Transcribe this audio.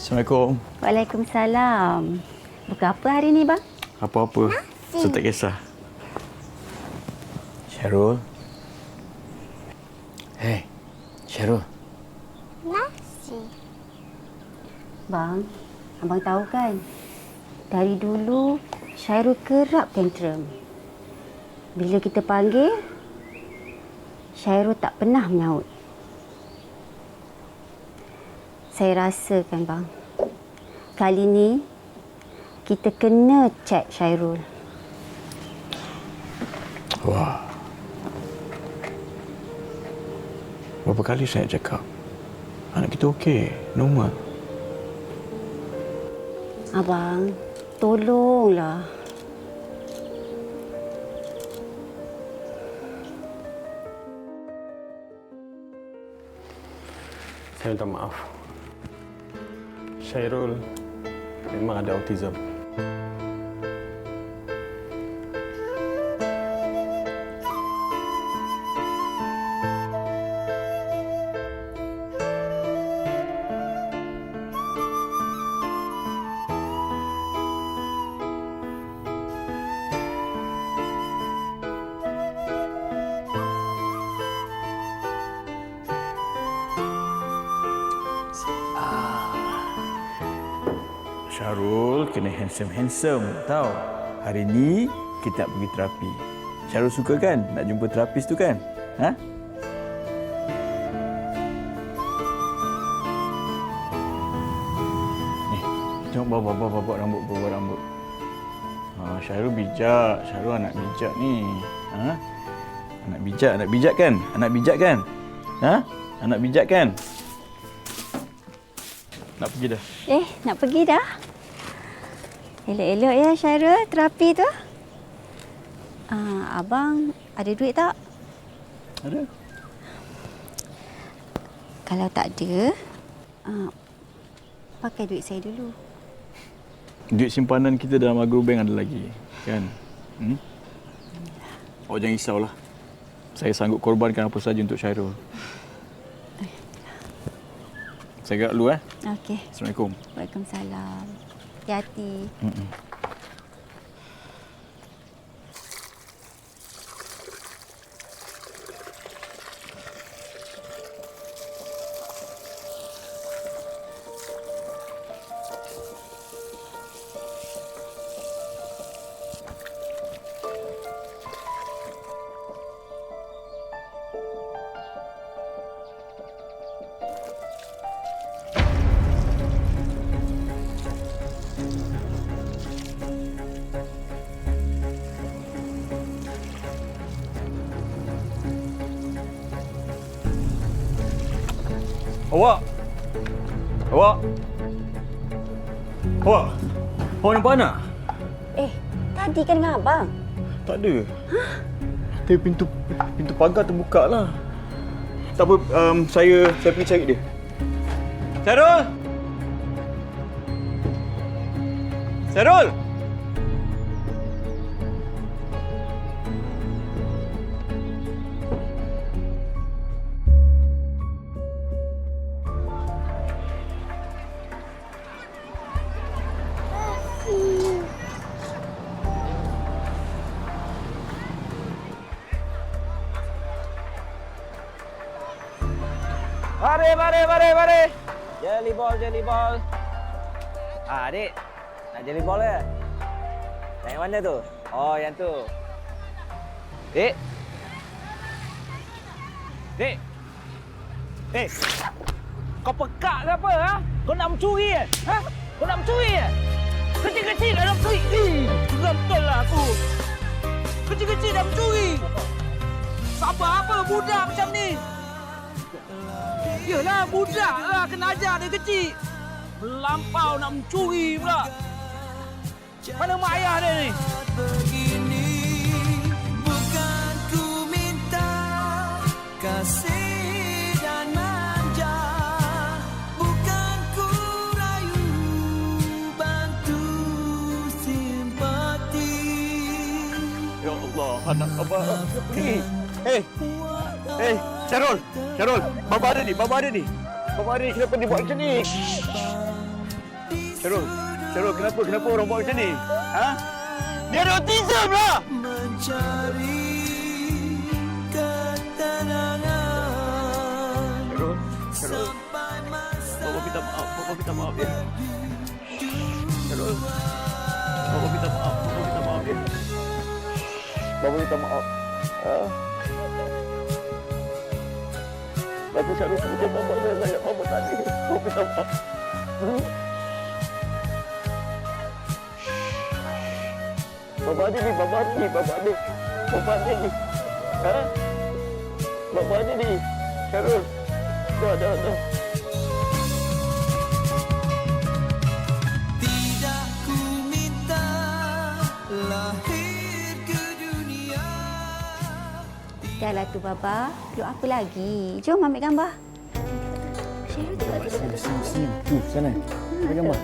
Assalamualaikum. Waalaikumsalam. Buka apa hari ni, bang? Apa-apa. Saya tak kisah. Syarul. Hey, Syarul. Nasi. Bang, abang tahu kan? Dari dulu, Syairul kerap tantrum. Bila kita panggil, Syairul tak pernah menyaut. Saya rasakan, bang. Kali ni, kita kena check Syairul. Wah. Berapa kali saya cakap, anak kita okey, normal. Abang, tolonglah. Saya minta maaf. Syairul memang ada autism. Syarul kena handsome-handsome, tahu. Hari ni kita nak pergi terapi. Syarul suka kan nak jumpa terapis tu kan? Ha? Ni, tengok bawa rambut. Syarul bijak. Syarul anak bijak ni. Ha? Anak bijak kan? Anak bijak kan? Ha? Anak bijak kan? Nak pergi dah. Nak pergi dah? Elok-elok ya, Syairul, terapi tu. Abang ada duit tak? Ada. Kalau tak ada, pakai duit saya dulu. Duit simpanan kita dalam Agrobank ada lagi, kan? Awak jangan risaulah. Saya sanggup korbankan apa saja untuk Syairul. Saya gerak dulu, Okey. Assalamualaikum. Waalaikumsalam. Hati-hati. Awak nampak anak? Tadi kan dengan abang. Tak ada. Tapi pintu pagar terbuka lah. Tak apa, saya pergi cari dia. Syarul! Syarul! Mari. Jelly ball. Adik. Nak jelly ball ke? Yang mana tu? Oh, yang tu. Dek. Kau pekak ke apa, ha? Kau nak mencuri ke? Ha? Kau nak mencuri ke? Kecil-kecil dah nak mencuri. Geram betul lah aku. Kecil-kecil dah mencuri. Sabar apa budak macam ni? Yelah, budak lah. Kena ajar dia kecil. Melampau nak mencuri pula. Mana mak ayah dia ni? Begini, bukan ku minta kasih dan manja. Bukan ku rayu, bantu simpati. Ya Allah, anak abang. Syarul, Baba ada ni. Kenapa dia buat macam ni? Syarul, kenapa orang buat macam ni? Ha? Dia ada autism lah! mencari ketenangan Syarul, sampai masa Bapa minta maaf ya. Syarul, Bapa minta maaf ya. Bapa minta maaf. Ha? Bapa Syarul sebutkan Bapa saya Bapa tadi. Bapa minta maaf. Bapa ada ni. Ha? Bapa ada ni. Syarul. Dah. tidak ku minta lahir ke dunia. Dahlah tu Baba. Duk apa lagi? Jom ambil gambar. Syarul tengok tu. Sini. Tu, sana. Ambil gambar.